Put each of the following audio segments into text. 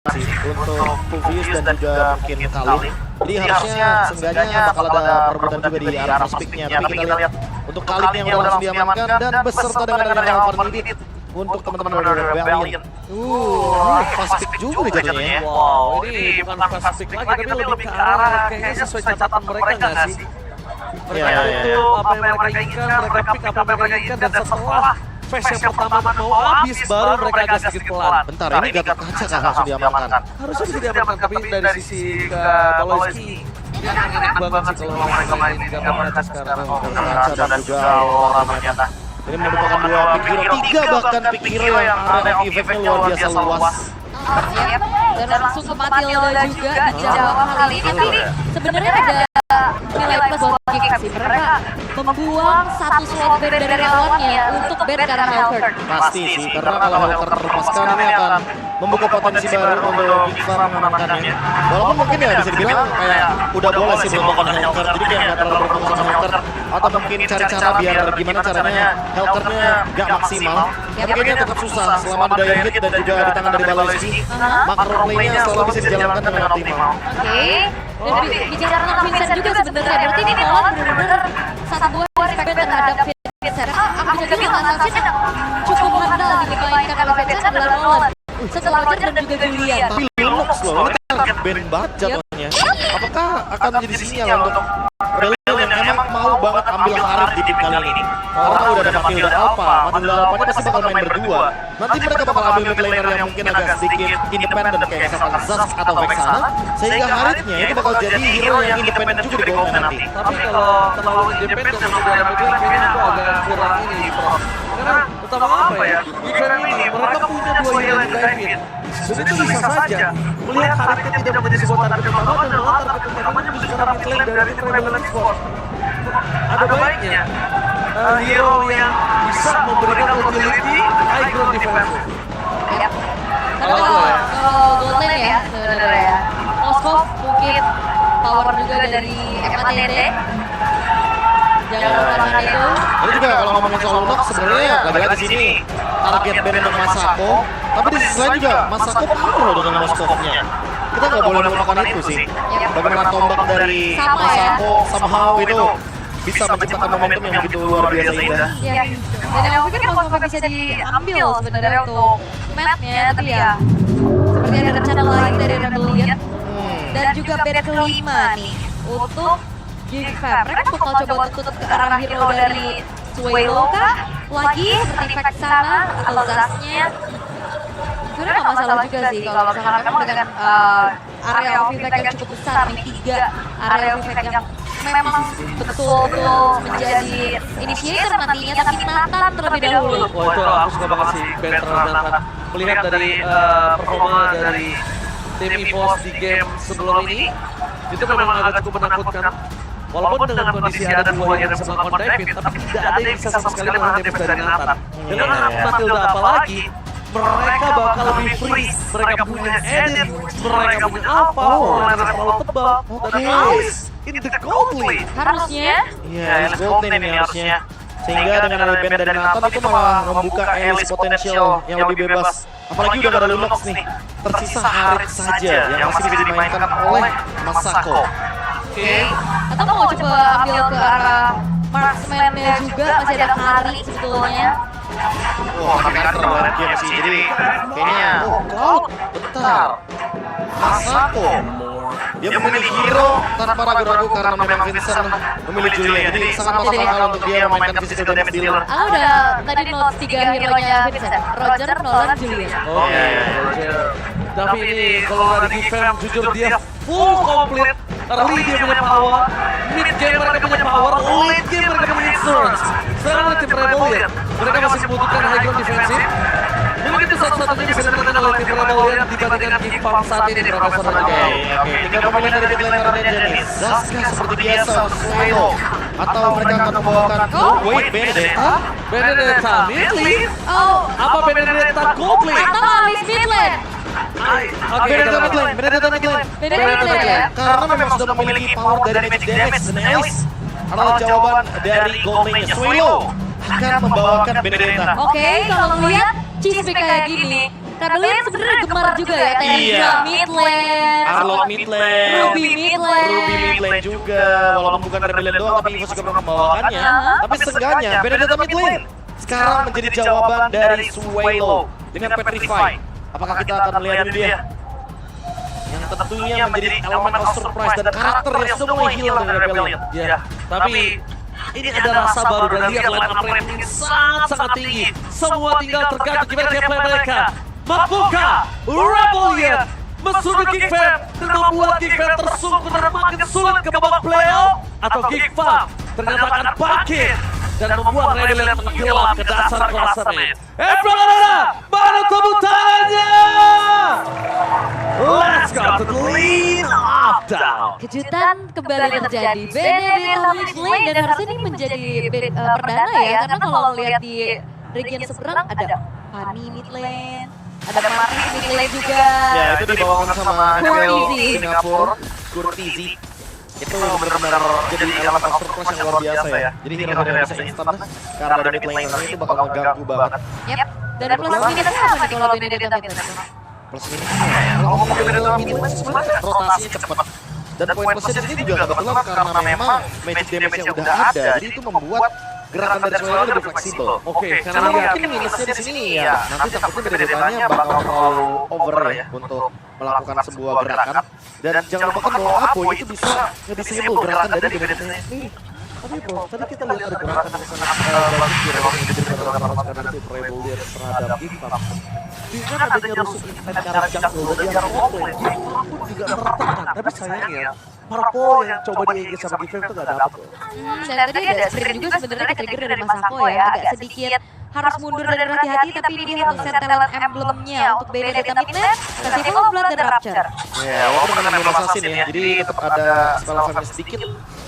untuk Fuvius dan juga mungkin Khalid. Jadi harusnya seenggaknya bakal ada perebutan juga di arah first pick-nya. Tapi kita lihat untuk Khalid yang udah langsung diamankan dan beserta dengan adanya Alvernidit untuk teman-teman dari Valiant. Fast pick juga nih jadinya ya. Wow, ini bukan fast pick lagi, tapi lebih ke arah kayaknya sesuai catatan mereka nggak sih? Mereka itu apa yang mereka inginkan, mereka pick apa yang mereka inginkan, dan setelah phase yang pertama mau habis, baru mereka agak sedikit pelan. Bentar, ini Gatot Kaca kan langsung diamankan. Harusnya bisa diamankan, tapi dari sisi Baloyski dia enak banget sih kalau mereka main di Gatot Kaca sekarang. Kaca dan juga Aurora ternyata. Ini merupakan dua pick hero, tiga bahkan pick hero yang area of effect-nya luar biasa luas. Dan langsung ke Matilda juga dijawab kali ini, tapi sebenarnya ada nilai plus buat Geeks sih. Mereka membuang satu slot band dari lawannya untuk band karena Hellcurt. Pasti sih, karena kalau Hellcurt terlepaskan ini akan membuka potensi baru untuk Geeks mengamankannya. Walaupun mungkin ya bisa dibilang kayak udah boleh sih melakukan Hellcurt, jadi kayak nggak terlalu berfokus sama Hellcurt. Atau mungkin cari cara biar gimana caranya Hellcurt-nya nggak maksimal. Tapi kayaknya tetap susah selama ada daya hit dan juga di tangan dari Baloyski. Makro play-nya selalu bisa dijalankan dengan optimal. Oke, dan bicara tentang Vincent juga sebenarnya, berarti ini Nolan benar-benar satu buah respect terhadap Vincent. Aku bisa bilang assassin yang cukup handal dimainkan oleh Vincent adalah Nolan. Setelah Roger dan juga Julian. Tapi Linux loh, ini target band banget jatuhnya. Apakah akan menjadi sinyal untuk Rebellion yang emang mau banget ambil Harith di tim kali ini? Karena udah ada Matilda Alpha, Matilda Alpha-nya pasti bakal main berdua. Nanti mereka bakal ambil mid laner yang mungkin agak sedikit independen kayak misalkan Zask atau Vexana, sehingga Harith-nya itu bakal jadi hero yang independen juga di goal nanti. Tapi kalau terlalu independen untuk dalam itu kayaknya itu agak kurang ini, Prof. Karena utama apa ya? Event ini mereka punya dua hero yang David. Dan itu bisa saja melihat targetnya tidak menjadi sebuah target utama dan malah target utamanya bisa mid lane dari Prevalent Sport. Ada baiknya hero yang bisa memberikan utility high ground defense. Tapi kalau gold lane ya sebenarnya, Moskov mungkin power juga dari FATD. Jangan lupa itu. Ini juga kalau ngomongin soal Lunox sebenarnya lagi-lagi di sini target band untuk Masako, tapi di sisi lain juga Masako power loh dengan Moskovnya. Kita nggak boleh melupakan itu sih. Bagaimana tombak dari Masako somehow itu bisa menciptakan momentum yang begitu luar biasa indah. Iya. Dan yang mungkin Moskov bisa diambil sebenarnya untuk mapnya, tapi ya seperti ada rencana lain dari Rebellion. Dan juga band kelima nih untuk Geek Fam. Mereka bakal coba tutup ke arah hero dari Suelo kah? Lagi seperti Vexana atau Zask-nya. Sebenarnya nggak masalah juga sih kalau misalkan memang dengan area of effect yang cukup besar nih, 3 area of effect yang memang betul-betul menjadi initiator nantinya, tapi Nathan terlebih dahulu. Wah, itu aku suka banget sih band Nathan. Melihat dari performa dari tim EVOS di game sebelum ini, itu memang agak cukup menakutkan. Walaupun dengan kondisi ada dua yang bisa melakukan David, tapi tidak ada yang bisa sama sekali melawan David dari Nathan. Dengan Matilda apalagi, mereka bakal lebih free. Mereka punya edit, mereka punya alpha, mereka terlalu tebal, dan Alice in the gold lane. Harusnya Iya, gold lane ini harusnya. Sehingga dengan ada band dari Nathan itu malah membuka Alice potensial yang lebih bebas. Apalagi udah gak ada Lunox nih. Tersisa Harith saja yang masih bisa dimainkan oleh Masako. Oke. Atau mau coba ambil ke arah marksman-nya juga, masih ada Kari sebetulnya. Wah, Carter banget game sih. Jadi kayaknya, Cloud, bentar. Masako. Dia memilih hero tanpa ragu-ragu karena memang Vincent memilih Julian. Jadi sangat masuk akal untuk dia memainkan physical damage dealer. Aku udah tadi note 3 hero-nya Vincent. Roger, Nolan, Julian. Oh iya. Tapi ini kalau nggak di Fam, jujur dia full complete. Early dia punya power, mid game mereka punya power, late game mereka punya surge. Sekarang tim Rebellion, mereka masih membutuhkan high ground defensive. Mungkin itu satu-satunya bisa dilakukan oleh tim Rebellion dibandingkan Geek Farm saat ini, Profesor. Oke. Tiga pemain dari mid laner jenis Zaska seperti biasa, Suelo. Atau mereka akan membawakan, wait, Benedetta? Benedetta mid lane? Oh, Apa Benedetta gold lane? atau Alice Midland. Benedetta mid lane, Benedetta mid lane. Benedetta ya? Karena memang sudah memiliki power dari magic damage dan Alice adalah jawaban dari gold lane-nya. Suelo akan membawakan Benedetta. Oke, kalau ngeliat cheese kayak gini, Rebellion sebenarnya gemar juga ya. Tera Iya. mid lane, Arlot mid lane, Ruby mid lane. Ruby mid lane juga, walaupun bukan Rebellion doang tapi Evo juga membawakannya. Tapi seenggaknya Benedetta mid lane sekarang menjadi jawaban dari Suelo dengan Petrify. Apakah kita akan melihat ini dia? Yang tentunya menjadi elemen of surprise dan karakter yang sudah mulai hilang dari Rebellion. Ya, tapi ini ada rasa baru dan lihat line up mereka ini sangat-sangat tinggi. Semua tinggal tergantung gimana gameplay mereka. Mampukah Rebellion mesuruh Geek Fam dan membuat Geek Fam tersungkur dan makin sulit ke babak playoff? Atau Geek Fam ternyata akan bangkit dan membuat Rebellion tenggelam ke dasar klasemen? Brother, mana tepuk tangannya? Let's go to the lead off down. Kejutan kembali terjadi. Benedetta mid lane dan harusnya ini menjadi perdana ya, karena kalau lihat di region seberang ada Fanny mid lane, ada Marty mid lane juga. Ya, itu dibawakan sama Kurtizi. Singapura, Kurtizi. Itu benar-benar jadi elemen of surprise yang luar biasa ya. Jadi hero yang bisa instan karena ada mid laner itu bakal mengganggu banget. Yep. Dan plus minusnya apa nih kalau Benedetta mid lane? Plus minusnya ya, kalau ngomong Benedetta mid lane sebenarnya rotasinya cepat. Dan poin plusnya di sini juga kebetulan karena memang magic damage yang udah ada, jadi itu membuat gerakan dari Suelo lebih fleksibel. Oke, Karena mungkin minusnya di sini ya, nanti takutnya Benedettanya bakal terlalu over ya untuk melakukan sebuah gerakan. Dan jangan lupakan bahwa Aboy itu bisa nge-disable gerakan dari Benedettanya sendiri. Tapi bro, tadi kita lihat ada gerakan yang sangat bagus di Rebellion yang menjadi gerakan sekarang itu Rebellion terhadap Gifam. Dengan adanya rusuk impact ke arah jungle dan dia roleplay, Gifam pun juga tertekan. Tapi sayangnya, Purple yang coba di-engage sama Gifam itu gak dapet loh. Dan tadi ada sprint juga sebenarnya ke-trigger dari Masako ya, agak sedikit harus mundur dan berhati-hati, tapi ini dia untuk setelan emblemnya untuk Benedetta mid lane, kasih full blood dan rapture. Ya, walaupun dengan belum assassin ya, jadi tetap ada spell of family sedikit.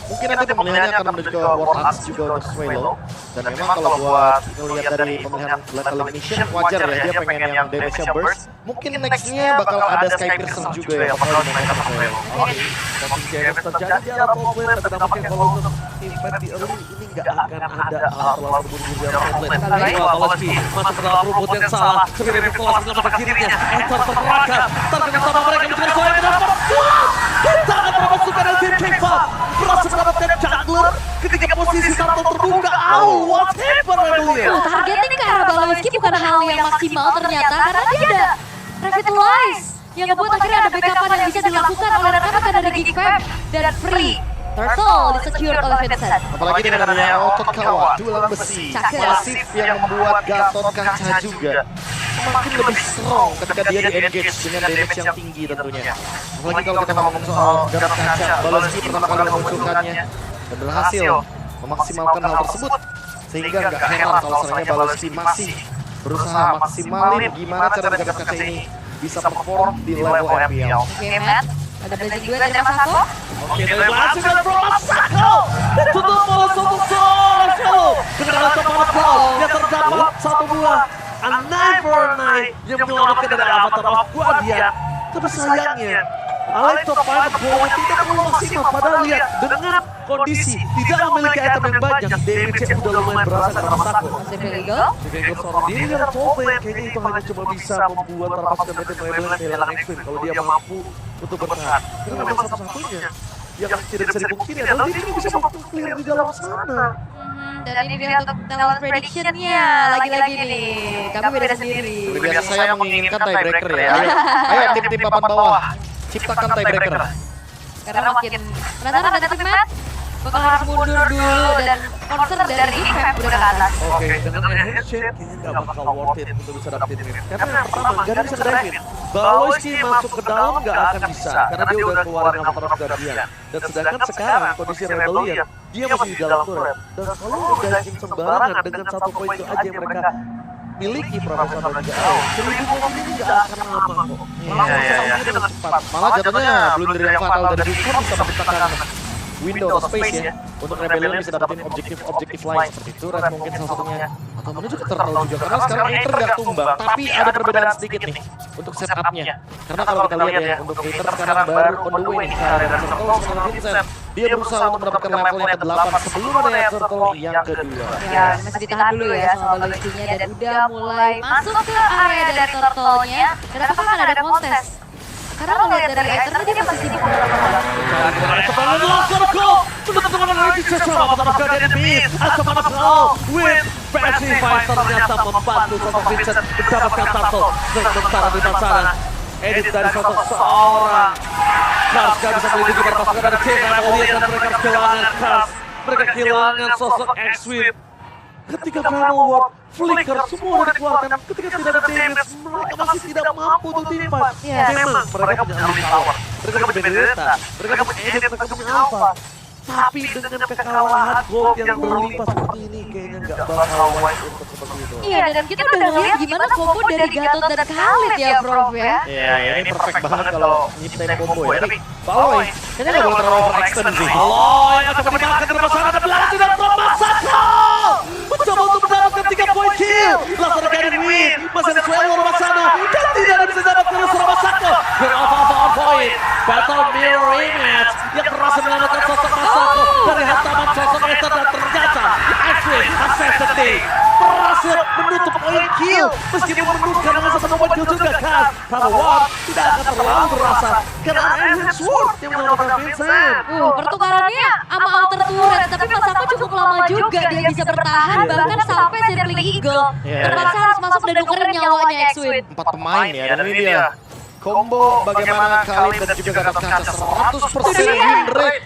Mungkin nanti pemilihannya akan menuju ke World Axe juga untuk Suelo. Dan memang kalau buat ngelihat dari pemilihan Blood Elimination, wajar ya, dia pengen yang damage-nya burst. Mungkin next-nya bakal ada Sky Piercer juga ya, bakal dimainkan sama Suelo. Tapi JMS terjadi di alam top lane, tapi tampaknya kalau untuk impact di early ini nggak akan ada terlalu berburu di alam top lane. Apalagi masuk ke dalam rumput yang salah, sebenarnya di kelas dengan mata kirinya, Enter terperangkap, terkena sama mereka menjadi soal yang dapat kita akan memasukkan dari tim K-Pop, berhasil mendapatkan jungler ketika posisi Santo terbuka. What happened Rebellion? Targeting ke arah Balowski bukan hal yang maksimal ternyata, karena dia ada Revitalize yang ngebuat akhirnya ada backupan yang bisa dilakukan oleh rekan-rekan dari Geek Fam dan Free. Turtle disecure oleh Vincent. Apalagi dengan adanya Otot Kawa, duelan besi, pasif yang membuat Gatot Kaca juga semakin lebih strong ketika dia di-engage dengan damage yang tinggi tentunya. Apalagi kalau kita ngomong soal Gatot Kaca, Balowski pertama kali memunculkannya dan berhasil memaksimalkan hal tersebut. Sehingga nggak heran kalau sebenarnya Balowski masih berusaha maksimalin gimana cara Gatot Kaca ini bisa perform di level MPL. Oke, Matt. Ada blazing 2 dari Masako. Oke, dari langsung dari Bro Masako. Tutup bola satu solo. Kedengaran tepat Bro. Yang terdapat satu buah A Night for a Night yang menyelamatkan dari Avatar of Guardian. Tapi sayangnya, Allied top 5 bola tidak perlu maksimal. Padahal lihat, dengan kondisi tidak memiliki item yang banyak, damage-nya udah lumayan berasa ke Masako. Masih Beligo. Dengan seorang diri dari top lane, kayaknya itu hanya cuma bisa membuat para pasukan Metin Rebellion kehilangan extreme kalau dia mampu untuk bertahan. Karena memang satu-satunya yang tidak bisa dipungkiri adalah dia cuma bisa mampu clear di dalam sana. Dan ini dia untuk talent prediction-nya. Lagi-lagi nih, kami beda sendiri. Seperti biasa saya menginginkan tiebreaker ya. Ayo tim-tim papan bawah, ciptakan tiebreaker. Karena makin penasaran dan tim Matt bakal harus mundur dulu dan concern dari Geek Fam udah ke atas. Oke, dengan handshake kayaknya nggak bakal worth it untuk bisa dapetin win. Karena yang pertama, nggak bisa ngedrive-in. Balowski masuk ke dalam nggak akan bisa, karena dia udah keluarin Avatar of Guardian. Dan sedangkan sekarang kondisi Rebellion, dia masih di dalam turret. Dan kalau udah diving sembarangan dengan satu poin itu aja yang mereka miliki Profesor dan juga Ao, 1000 poin ini nggak akan lama kok. Langsung selesai dengan cepat. Malah jatuhnya blunder yang fatal dari Gifam bisa menciptakan window atau space ya untuk Rebellion bisa dapetin objektif lain seperti turret mungkin salah satunya atau menuju ke turtle juga karena sekarang Aether nggak tumbang, tapi ada perbedaan sedikit nih untuk setupnya. Karena kalau kita lihat ya untuk Aether sekarang baru on the way nih ke area circle sama Vincent. Dia berusaha untuk mendapatkan level yang ke-8 sebelum ada circle yang kedua. Ya, masih ditahan dulu ya sama Baluchinya dan udah mulai masuk ke area dari turtle-nya. Dan apakah akan ada kontes? Karena melihat dari Aether dia masih di ternyata membantu sosok Vincent mendapatkan turtle. Sementara di sana edit dari sosok seorang Kars gak bisa melindungi para pasukan dari tim dan mereka kehilangan Kars. Mereka kehilangan sosok X-Wing. Ketika Final Warp, Flicker semua udah dikeluarkan. Ketika tidak ada damage, mereka masih tidak mampu untuk timpan. Memang mereka punya Alpha Tower, mereka punya Benedetta, mereka punya Edit, mereka punya Alpha. Tapi dengan kekalahan gold yang berlimpah seperti ini, kayaknya nggak bakal wise untuk seperti itu. Iya, dan kita udah ngeliat gimana combo dari Gatot dan Khalid ya, Bro ya. Iya, ini perfect banget kalau nyiptain combo ya. Tapi Baloy, kayaknya nggak boleh terlalu overextend sih. Baloy akan dimakan dari masalah dan belakang dan Masako mencoba untuk mendapatkan 3 poin kill. Langsung Academy win, masih ada Swallow Masano dan tidak bisa dapatkan Surah Masako. Dan Alpha on point, battle mirror image yang berhasil menyelamatkan sosok Masako dari hantaman sosok Ether dan ternyata X-Wing Assassinity berhasil menutup poin kill meskipun menurunkan dengan satu poin kill juga kan. Kalau Warp tidak akan terlalu berasa karena Enhanced Sword yang menyelamatkan Vincent. Pertukarannya sama Outer Turret, tapi Masako cukup lama juga dia bisa bertahan bahkan sampai Circling Eagle. Terpaksa harus masuk dan nukerin nyawanya X-Wing. 4 pemain ya, dan ini dia combo bagaimana Khalid dan juga Gatot Kaca 100% win rate.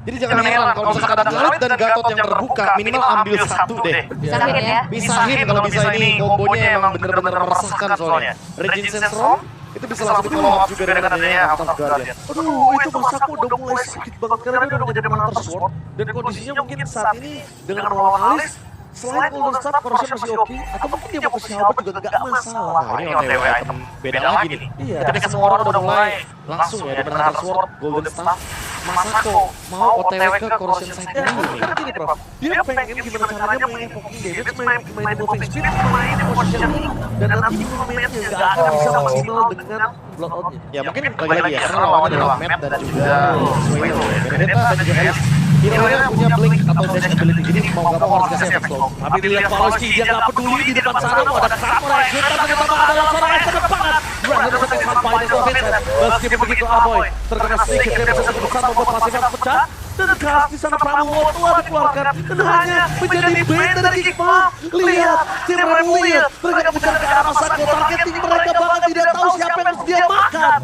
Jadi jangan heran kalau misalkan ada Khalid dan Gatot yang terbuka, minimal ambil satu deh. Pisahin ya. Pisahin kalau bisa ini kombonya emang bener-bener meresahkan soalnya. Regin Sensron itu bisa langsung di follow up juga dengan adanya House of Guardian. Aduh, itu Masako udah mulai sakit banget karena dia udah menjadi Hunter Sword dan kondisinya mungkin saat ini dengan melawan Alice selain Golden Star, Corrosion masih oke, atau mungkin dia mau ke Halberd juga nggak masalah. Nah, ini OTW item beda lagi nih. Iya. Ketika semua orang udah mulai langsung ya di Hunter Sword, Golden Star, Masako mau OTW ke Corrosion Side dulu nih. Karena gini Prof, dia pengen gimana caranya main poking damage, main moving speed, main positioning, dan nanti movementnya nggak akan bisa maksimal dengan blood-outnya. Ya mungkin lagi-lagi ya, karena lawannya adalah Matt dan juga Swallow ya. Benedetta dan juga Harris. Hero-nya punya blink atau dash ability, jadi mau nggak mau harus kasih efek slow. Tapi dilihat Paloski, dia nggak peduli di depan sana mau ada Kramor yang juta ternyata adalah seorang yang terdepan. Berhasil sampai sampai itu Vincent. Meskipun begitu Aboy terkena sedikit damage yang besar membuat pasifnya pecah. Dan Kars di sana Prabowo telah dikeluarkan dan hanya menjadi bait dari Kikma. Lihat, tim Remulian mereka mengejar ke arah Masako. Targeting mereka bahkan tidak tahu siapa yang harus dia makan.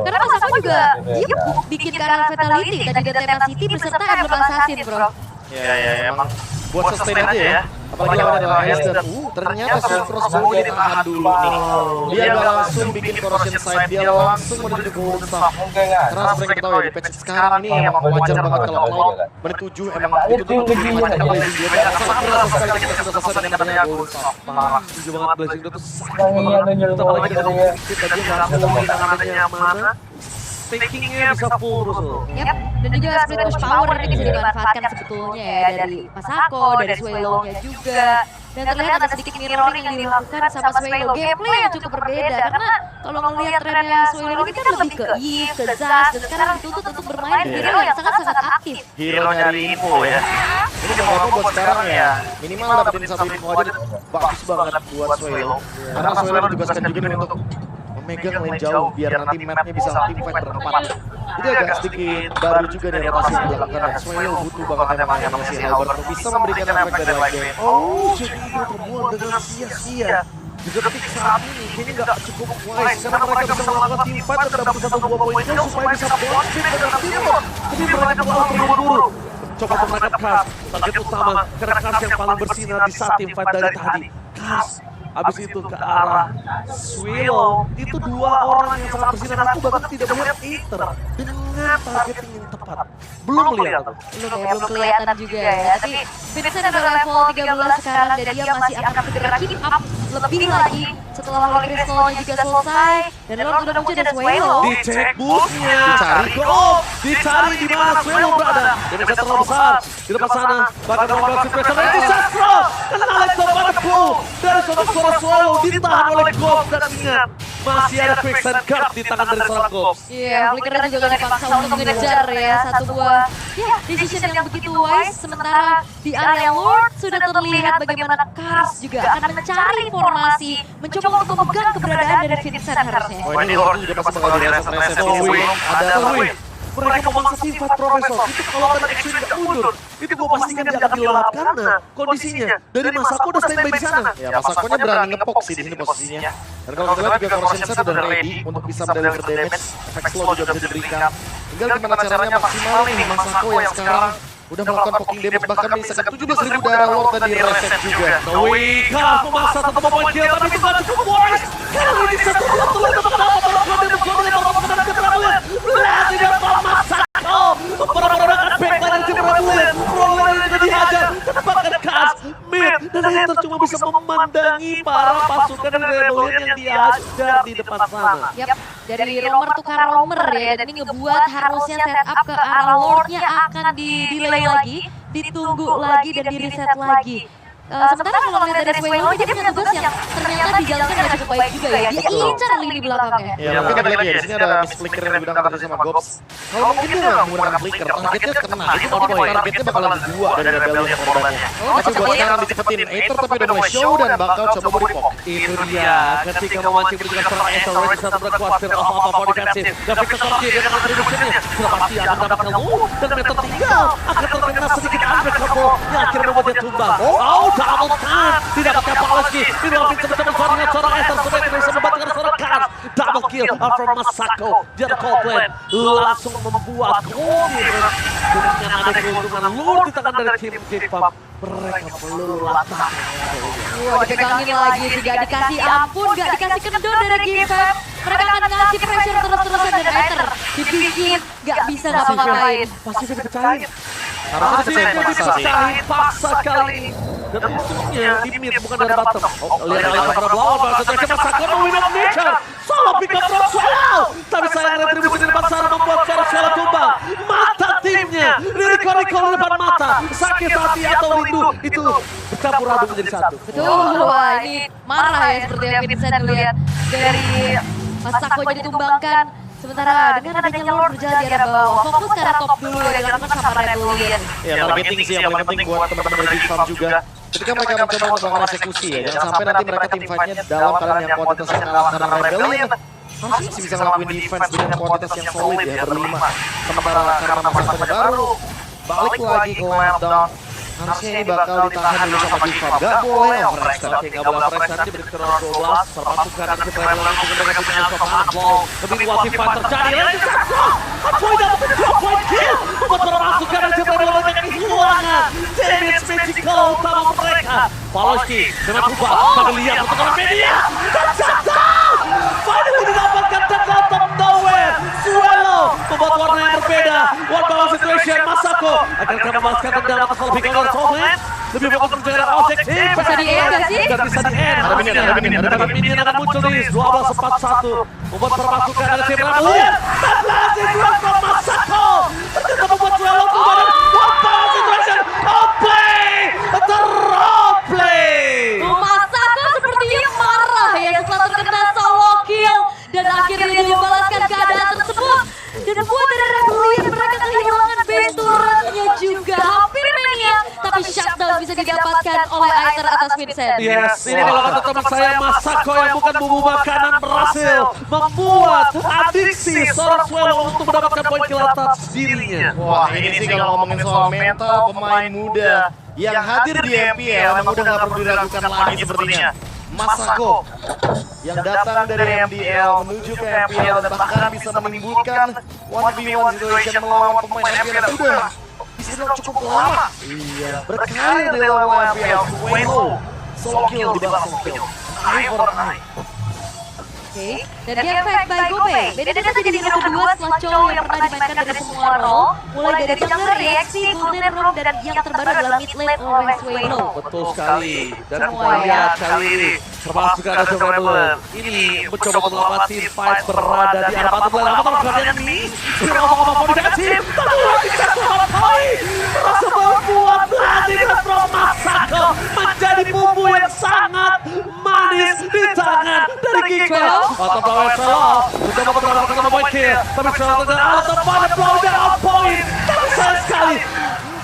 Karena Masako juga dia bikin kanan Fatality dan juga Tenacity beserta Emblem Assassin, Bro. Ya, emang buat sustain aja ya. Apalagi lawan adalah Ace dan ternyata Soul Crossbow dia tahan dulu nih. Dia nggak langsung bikin Corrosion Side, dia langsung menuju ke Golden Staff. Karena seperti kita tahu ya, di patch sekarang ini emang wajar banget kalau Cloud menit 7 emang itu tuh banyak blazing dia. Sangat berasa sekali kita sudah selesai dengan adanya Golden Staff. Setuju banget blazing itu sangat banget. Kita lagi dengan kita dia nggak peduli dengan adanya mana. Takingnya bisa full Rusul. Yap, dan juga split push power ini bisa dimanfaatkan sebetulnya ya dari Masako, dari Swallow-nya juga. Dan terlihat ada sedikit mirroring yang dilakukan sama Swallow. Gameplay yang cukup berbeda karena kalau ngelihat trennya Swallow ini kan lebih ke Eve, ke Zaz, dan sekarang dituntut untuk bermain di hero yang sangat-sangat aktif. Hero nyari info ya. Ini mau buat sekarang ya, minimal dapetin satu info aja bagus banget buat Swallow. Karena Swallow ditugaskan juga nih untuk megang lane jauh biar nanti mapnya bisa tim fight berempat. Jadi agak sedikit baru juga nih rotasi yang dilakukan dan Swallow butuh banget emang yang si Halberd untuk bisa memberikan efek dari lane game. Oh, jadi itu terbuang dengan sia-sia. Juga ketik saat ini kayaknya nggak cukup wise karena mereka bisa melakukan team fight dan dapat 1-2 poin kill supaya bisa bonfit dengan timur. Tapi mereka terlalu terburu-buru. Coba untuk menangkap Kars, target utama karena Kars yang paling bersinar di saat team fight dari tadi. Kars habis itu ke arah Swallow, itu dua orang yang sangat bersinar. Aku bahkan tidak melihat Aether dengan targeting yang tepat. Belum melihat aku. Belum kelihatan juga ya. Tapi Vincent udah level 13 sekarang dan dia masih akan segera keep up lebih lagi setelah Holy Crystal-nya juga selesai dan Lord udah muncul dan Swelo. Dicek busnya, dicari di mana Swelo berada. Damage terlalu besar di depan sana. Bahkan Rombel Situation itu Sastro. Kena Alex Barco dari suara Swelo ditahan oleh Gops dan ingat masih ada Quicksand Guard di tangan dari seorang Gops. Iya, Flickernya juga dipaksa untuk mengejar ya satu buah decision yang begitu wise. Sementara di area Lord sudah terlihat bagaimana Kars juga akan mencari informasi, mencoba untuk memegang keberadaan dari Vincent harusnya. Oh ini Lord juga pasti bakal direset-reset sih. Ada Mereka memaksa teamfight Profesor, itu kalau kena X-Wing gak mundur, itu gue pastikan gak akan dilewat karena kondisinya dari Masako udah standby di sana. Ya Masakonya berani ngepok sih di sini posisinya. Dan kalau kita lihat juga Corrosion Set udah ready untuk bisa mendeliver damage, efek slow juga bisa diberikan. Tinggal gimana caranya maksimal nih Masako yang sekarang udah melakukan poking damage bahkan bisa ke 17.000 darah Lord dan di reset juga. Wika memaksa satu poin kill tapi itu gak cukup boys. Karena ini satu dan Hater cuma bisa memandangi para pasukan Rebellion yang diajar di depan sana. Yap, dari romer tukar romer ya, dan ini ngebuat harusnya setup ke arah Lordnya akan di-delay lagi, ditunggu lagi dan di-reset lagi. Sementara kalau melihat dari Swelo, dia punya tugas yang ternyata dijalankan dengan cukup baik juga ya. Dia incar lini belakangnya. Ya mungkin kita lihat ya, di sini ada Miss Flicker yang dibilang tadi sama Gops. Kalau mungkin dia nggak menggunakan Flicker, targetnya kena. Itu on point, targetnya bakalan dua dari Rebellion korbannya. Tapi buat sekarang dicepetin, Aether tapi udah mulai show dan bakal coba body pop. Itu dia, ketika memancing berjalan seorang Esel, Ready satu berkuat, Fear of apa-apa defensif. Dan Victor Sorky dengan reduksinya, sudah pasti akan mendapatkan dan meter tinggal. Akan terkena sedikit unbreakable yang akhirnya membuat dia tumbang. Oh, double time. Tidak pakai apa lagi. Ini Alvin coba-coba suaranya seorang Esel, supaya tidak bisa membantukan seorang Kars. Double kill from Masako. Dia ada call plan. Langsung membuat gol. Dengan ada keuntungan Lord di tangan dari tim K-Pop. Mereka meluluhkan. Wah, dipegangin lagi, gak dikasih ampun, gak dikasih kendor dari G-Fam. Mereka akan ngasih pressure terus-terusan dan Aether dibikin gak bisa ngapa-ngapain. Pasti bisa dipecahin. Harusnya Dipecahin paksa kali ini. Dan untungnya di mid bukan dari bottom. Lihat lagi para lawan baru saja Masako win of nature. Solo pick up from Swelo. Tapi sayang retribusi di depan sana membuat suara Swelo tumbang. Mata timnya. Riko-riko di depan mata. Sakit hati atau rindu itu bercampur aduk menjadi satu. Betul, wah ini marah ya seperti yang Vincent lihat dari Masako-nya ditumbangkan. Sementara dengan adanya Lord berjalan di arah bawah, fokus ke arah top dulu yang dilakukan sama Rebellion. Ya targeting sih yang paling penting buat teman-teman dari Farm juga. Ketika mereka mencoba melakukan eksekusi ya, jangan sampai nanti mereka tim fight-nya dalam keadaan yang kuantitasnya kalah karena Rebellion. Harusnya masih bisa ngelakuin defense dengan kuantitas yang solid ya, berlima. Sementara karena Masako baru balik lagi ke lockdown. Harusnya ini bakal ditahan dulu sama G-Fam. Gak boleh overextend. Oke, gak boleh overextend. Diberikan orang 12. Terpasukan dan kita langsung dengan Alpha Ball. Lebih kuat fight terjadi. Lagi satu. Apoy dapat 2 point kill. Membuat terpasukan dan kita langsung kehilangan. Damage magical utama mereka. Paloski dengan kubah. Pada lihat pertukaran media. Dan jatuh. Finally didapatkan dan out of nowhere. Swelo membuat warna yang berbeda. One ball situation. Masako akan memasukkan tendang atas lebih kalau Soulman lebih fokus menjaga objektif. Bisa di-end gak sih? Gak bisa di-end. Ada minion akan muncul di 12-4-1. Membuat permasukan dari tim Rebellion. Dan lagi dua from Masako. Ternyata membuat Swelo tumbang dan one ball situation. Outplay. Terrole play. Masako sepertinya marah ya setelah terkena solo kill. Dan akhirnya dia membalaskan keadaan tersebut. Dan buat dari Rebellion mereka kehilangan benturannya juga. Hampir mania. Tapi shutdown bisa didapatkan oleh Aether atas Vincent. Yes, ini kalau kata teman saya Masako yang bukan bumbu makanan berhasil membuat adiksi seorang Swelo untuk mendapatkan poin kill atas dirinya. Wah ini sih kalau ngomongin soal mental pemain muda yang hadir di MPL memang udah gak perlu diragukan lagi sepertinya. Masako yang datang dari MDL menuju ke MPL dan bahkan bisa menimbulkan 1v1 situation melawan pemain MPL yang udah bisa cukup lama. Iya, berkarir di level MPL. Swelo solo kill di bawah solo kill. Eye for eye. Oke, dan game fight by Gope. Beda dengan jadi hero kedua setelah Chow yang pernah dimainkan dari semua role, mulai dari jungler, reaksi, golden room, dan yang terbaru adalah mid lane always way low. Betul sekali. Dan Semua kita ya. lihat kali ini termasuk juga ada Survivor. Ini mencoba melawan team fight berada di arah batu bola. Apa perhatian ini? Sudah ngomong-ngomong dengan tim. Tapi lagi satu poin. Rasa membuat Vladimir from Masako menjadi bumbu yang sangat manis di tangan dari Geekfam. Atau Power Solo mencoba mendapatkan point kill. Tapi Solo tidak out of blow down point. Tapi sayang sekali.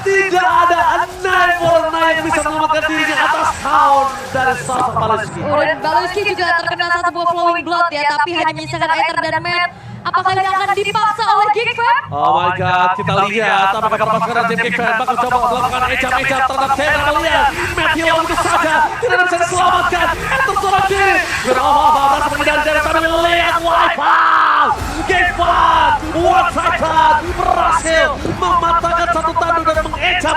Tidak ada Nine for Nine yang bisa menyelamatkan dirinya atas sound dari Sasa Baluski. Dan Baluski juga terkena satu buah flowing blood ya, tapi hanya menyisakan Aether dan Matt. Apakah ini akan dipaksa oleh Geekfam? Oh my god, kita lihat apakah pasukan tim Geekfam bakal coba melakukan ejam-ejam terhadap Tena. Melihat Matt hilang begitu saja, tidak bisa diselamatkan. Enter seorang diri. Berasa pengendali dari sambil melihat Wipeout. Geekfam, One Titan berhasil mematahkan satu tandu dan mengejam-ejam